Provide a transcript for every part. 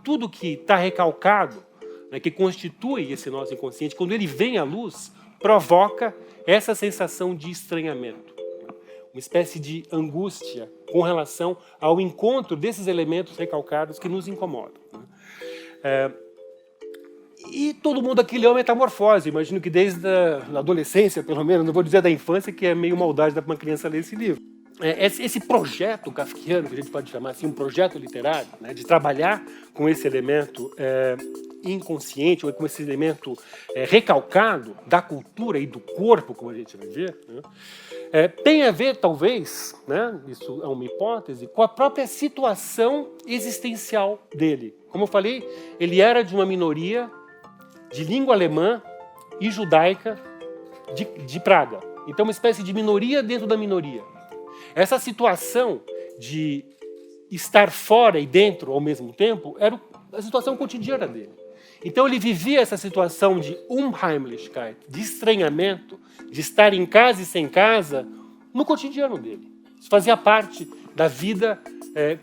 tudo que está recalcado, né, que constitui esse nosso inconsciente, quando ele vem à luz, provoca essa sensação de estranhamento, uma espécie de angústia com relação ao encontro desses elementos recalcados que nos incomodam. E todo mundo aqui leu Metamorfose. Imagino que desde a adolescência, pelo menos, não vou dizer da infância, que é meio maldade para uma criança ler esse livro. Esse projeto kafkiano, que a gente pode chamar assim, um projeto literário, né, de trabalhar com esse elemento inconsciente, ou com esse elemento recalcado da cultura e do corpo, como a gente vai ver, né, tem a ver, talvez, né, isso é uma hipótese, com a própria situação existencial dele. Como eu falei, ele era de uma minoria de língua alemã e judaica de Praga. Então, uma espécie de minoria dentro da minoria. Essa situação de estar fora e dentro ao mesmo tempo era a situação cotidiana dele. Então, ele vivia essa situação de Unheimlichkeit, de estranhamento, de estar em casa e sem casa, no cotidiano dele. Isso fazia parte da vida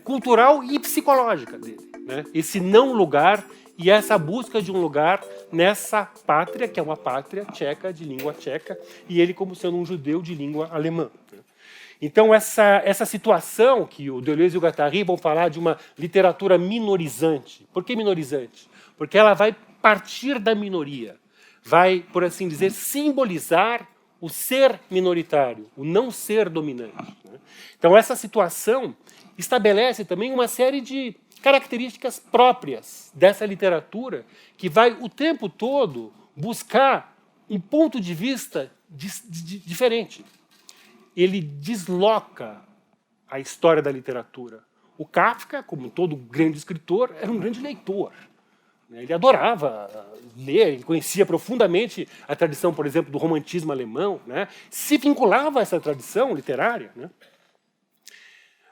cultural e psicológica dele, né? Esse não lugar e essa busca de um lugar nessa pátria, que é uma pátria tcheca, de língua tcheca, e ele como sendo um judeu de língua alemã. Então, essa situação que o Deleuze e o Guattari vão falar de uma literatura minorizante. Por que minorizante? Porque ela vai partir da minoria, vai, por assim dizer, simbolizar o ser minoritário, o não ser dominante. Então, essa situação estabelece também uma série de características próprias dessa literatura que vai o tempo todo buscar um ponto de vista diferente. Ele desloca a história da literatura. O Kafka, como todo grande escritor, era um grande leitor. Ele adorava ler, ele conhecia profundamente a tradição, por exemplo, do romantismo alemão, né? Se vinculava a essa tradição literária, né?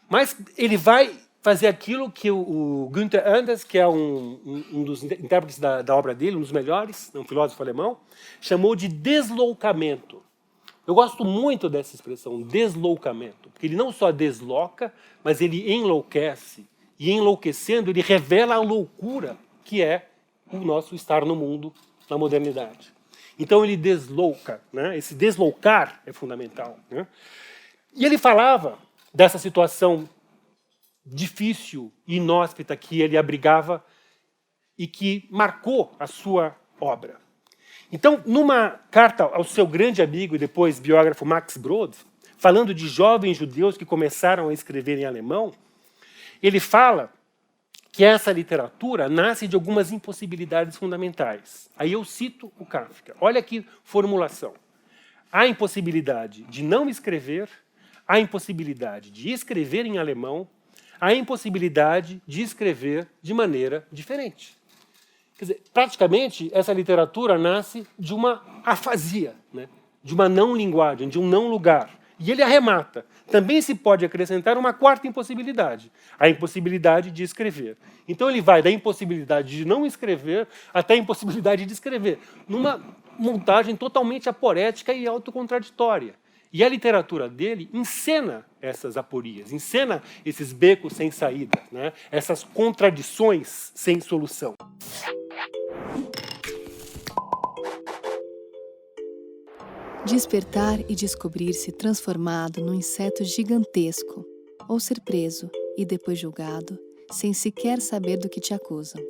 Mas ele vai fazer aquilo que o Günther Anders, que é um dos intérpretes da obra dele, um dos melhores, um filósofo alemão, chamou de deslocamento. Eu gosto muito dessa expressão, deslocamento, porque ele não só desloca, mas ele enlouquece. E enlouquecendo, ele revela a loucura que é o nosso estar no mundo, na modernidade. Então ele deslouca, né? Esse deslocar é fundamental, né? E ele falava dessa situação difícil e inóspita que ele abrigava e que marcou a sua obra. Então, numa carta ao seu grande amigo e depois biógrafo Max Brod, falando de jovens judeus que começaram a escrever em alemão, ele fala que essa literatura nasce de algumas impossibilidades fundamentais. Aí eu cito o Kafka. Olha que formulação. A impossibilidade de não escrever, a impossibilidade de escrever em alemão, a impossibilidade de escrever de maneira diferente. Quer dizer, praticamente, essa literatura nasce de uma afasia, né? De uma não linguagem, de um não lugar. E ele arremata. Também se pode acrescentar uma quarta impossibilidade, a impossibilidade de escrever. Então ele vai da impossibilidade de não escrever até a impossibilidade de escrever, numa montagem totalmente aporética e autocontraditória. E a literatura dele encena essas aporias, encena esses becos sem saída, né? Essas contradições sem solução. Despertar e descobrir-se transformado num inseto gigantesco, ou ser preso e depois julgado, sem sequer saber do que te acusam.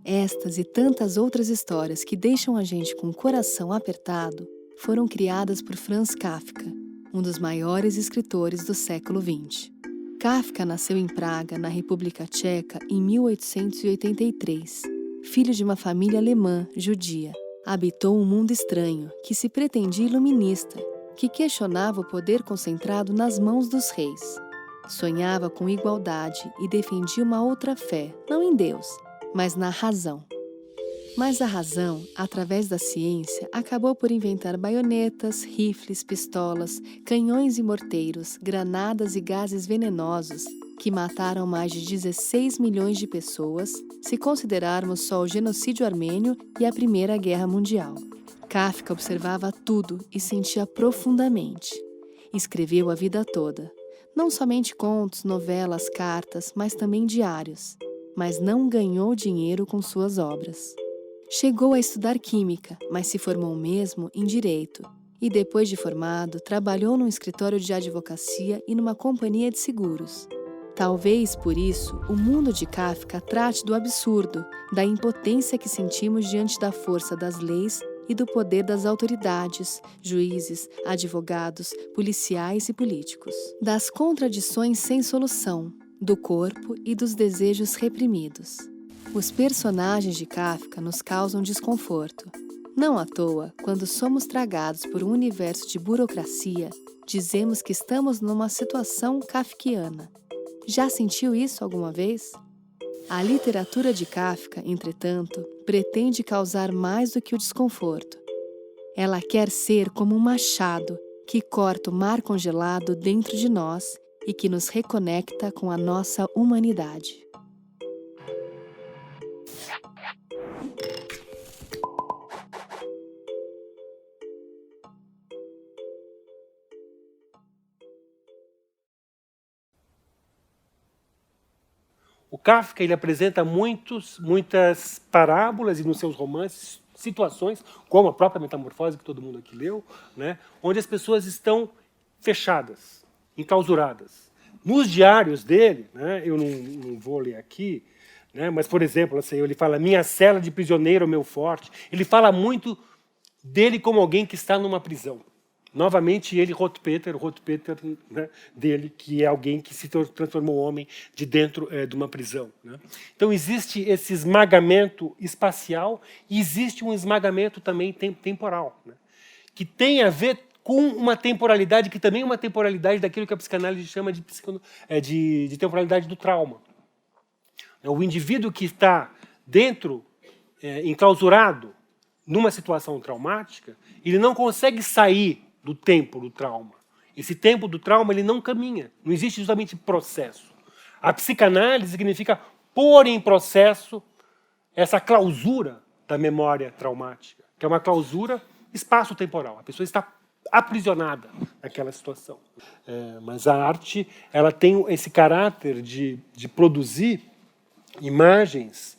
Estas e tantas outras histórias que deixam a gente com o coração apertado foram criadas por Franz Kafka, um dos maiores escritores do século XX. Kafka nasceu em Praga, na República Tcheca, em 1883. Filho de uma família alemã, judia, habitou um mundo estranho, que se pretendia iluminista, que questionava o poder concentrado nas mãos dos reis. Sonhava com igualdade e defendia uma outra fé, não em Deus, mas na razão. Mas a razão, através da ciência, acabou por inventar baionetas, rifles, pistolas, canhões e morteiros, granadas e gases venenosos que mataram mais de 16 milhões de pessoas, se considerarmos só o genocídio armênio e a Primeira Guerra Mundial. Kafka observava tudo e sentia profundamente. Escreveu a vida toda. Não somente contos, novelas, cartas, mas também diários. mas não ganhou dinheiro com suas obras. Chegou a estudar química, mas se formou mesmo em direito. E depois de formado, trabalhou num escritório de advocacia e numa companhia de seguros. Talvez por isso o mundo de Kafka trate do absurdo, da impotência que sentimos diante da força das leis e do poder das autoridades, juízes, advogados, policiais e políticos. Das contradições sem solução, do corpo e dos desejos reprimidos. Os personagens de Kafka nos causam desconforto. Não à toa, quando somos tragados por um universo de burocracia, dizemos que estamos numa situação kafkiana. Já sentiu isso alguma vez? A literatura de Kafka, entretanto, pretende causar mais do que o desconforto. Ela quer ser como um machado que corta o mar congelado dentro de nós e que nos reconecta com a nossa humanidade. O Kafka ele apresenta muitas parábolas e nos seus romances situações, como a própria Metamorfose que todo mundo aqui leu, né, onde as pessoas estão fechadas, enclausuradas. Nos diários dele, né, eu não vou ler aqui, né, mas, por exemplo, assim, ele fala, minha cela de prisioneiro, meu forte. Ele fala muito dele como alguém que está numa prisão. Novamente, ele, Rotpeter, né, dele, que é alguém que se transformou homem de dentro de uma prisão. Né? Então, existe esse esmagamento espacial e existe um esmagamento também temporal, né? Que tem a ver com uma temporalidade que também é uma temporalidade daquilo que a psicanálise chama de temporalidade do trauma. O indivíduo que está dentro, enclausurado, numa situação traumática, ele não consegue sair do tempo do trauma. Esse tempo do trauma ele não caminha. Não existe justamente processo. A psicanálise significa pôr em processo essa clausura da memória traumática, que é uma clausura espaço-temporal. A pessoa está aprisionada naquela situação. Mas a arte ela tem esse caráter de produzir imagens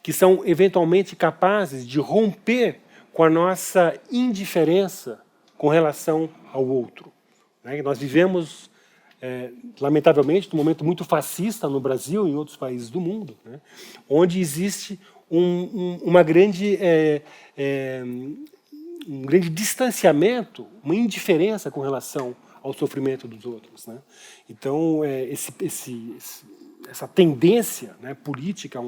que são eventualmente capazes de romper com a nossa indiferença com relação ao outro. Né? Nós vivemos, lamentavelmente, num momento muito fascista no Brasil e em outros países do mundo, né? Onde existe um grande distanciamento, uma indiferença com relação ao sofrimento dos outros. Né? Então, essa tendência, né, política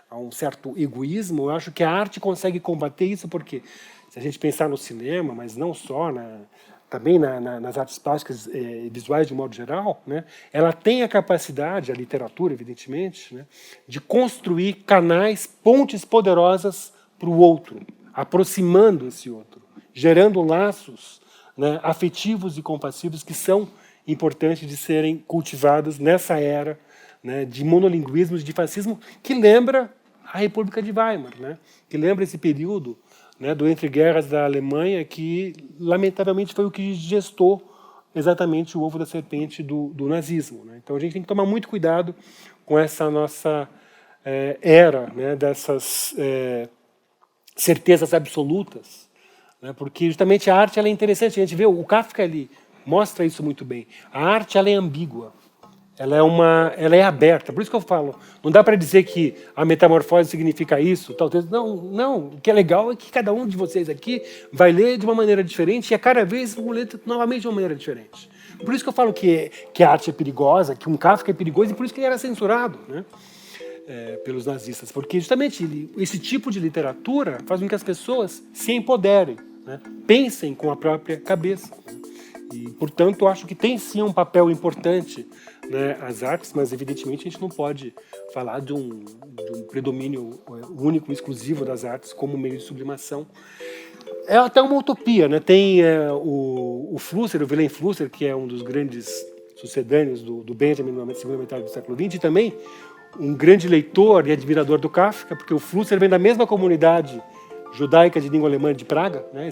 a um certo egoísmo, eu acho que a arte consegue combater isso, porque se a gente pensar no cinema, mas não só, também nas artes plásticas visuais de um modo geral, né, ela tem a capacidade, a literatura, evidentemente, né, de construir canais, pontes poderosas para o outro, aproximando esse outro, gerando laços, né, afetivos e compassivos que são importantes de serem cultivados nessa era, né, de monolinguismos, de fascismo, que lembra a República de Weimar, né, que lembra esse período, né, do entre-guerras da Alemanha, que, lamentavelmente, foi o que gestou exatamente o ovo da serpente do nazismo. Né? Então, a gente tem que tomar muito cuidado com essa nossa era, né, dessas certezas absolutas, né, porque, justamente, a arte ela é interessante. A gente vê, o Kafka ali mostra isso muito bem. A arte ela é ambígua. Ela é aberta. Por isso que eu falo, não dá para dizer que a metamorfose significa isso, talvez. Não. O que é legal é que cada um de vocês aqui vai ler de uma maneira diferente e a cada vez vão ler novamente de uma maneira diferente. Por isso que eu falo que a arte é perigosa, que um Kafka é perigoso e por isso que ele era censurado, né, pelos nazistas. Porque justamente esse tipo de literatura faz com que as pessoas se empoderem, né, pensem com a própria cabeça. E, portanto, eu acho que tem sim um papel importante, né, as artes, mas evidentemente a gente não pode falar de um predomínio único, exclusivo das artes como meio de sublimação. É até uma utopia, né? Tem o Flusser, o Wilhelm Flusser, que é um dos grandes sucedâneos do Benjamin na segunda metade do século XX, e também um grande leitor e admirador do Kafka, porque o Flusser vem da mesma comunidade judaica de língua alemã de Praga, né?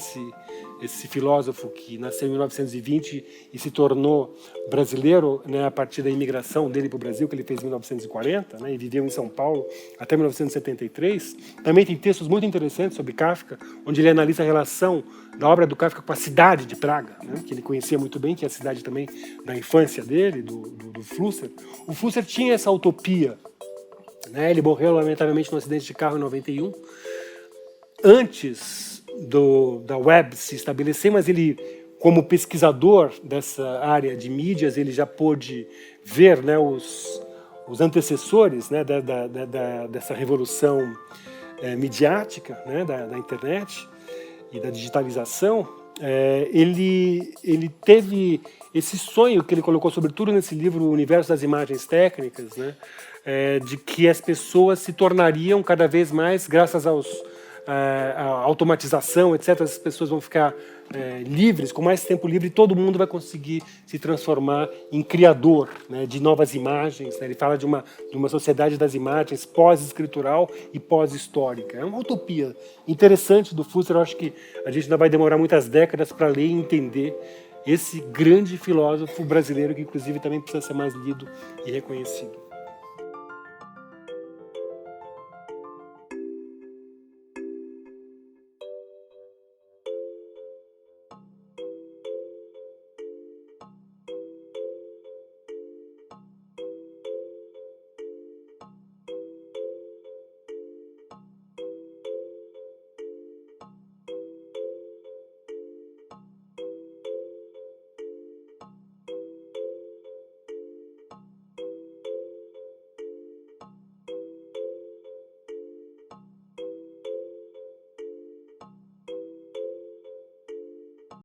esse filósofo que nasceu em 1920 e se tornou brasileiro, né, a partir da imigração dele para o Brasil, que ele fez em 1940, né, e viveu em São Paulo até 1973. Também tem textos muito interessantes sobre Kafka, onde ele analisa a relação da obra do Kafka com a cidade de Praga, né, que ele conhecia muito bem, que é a cidade também da infância dele, do Flusser. O Flusser tinha essa utopia, né, ele morreu lamentavelmente num acidente de carro em 91, antes da web se estabelecer, mas ele, como pesquisador dessa área de mídias, ele já pôde ver, né, os antecessores, né, dessa revolução midiática, né, da internet e da digitalização. Ele teve esse sonho que ele colocou sobretudo nesse livro, O Universo das Imagens Técnicas, né, de que as pessoas se tornariam cada vez mais, graças a automatização, etc., as pessoas vão ficar livres, com mais tempo livre, e todo mundo vai conseguir se transformar em criador, né, de novas imagens, né? Ele fala de uma sociedade das imagens pós-escritural e pós-histórica. É uma utopia interessante do Fusser. Eu acho que a gente ainda vai demorar muitas décadas para ler e entender esse grande filósofo brasileiro, que inclusive também precisa ser mais lido e reconhecido.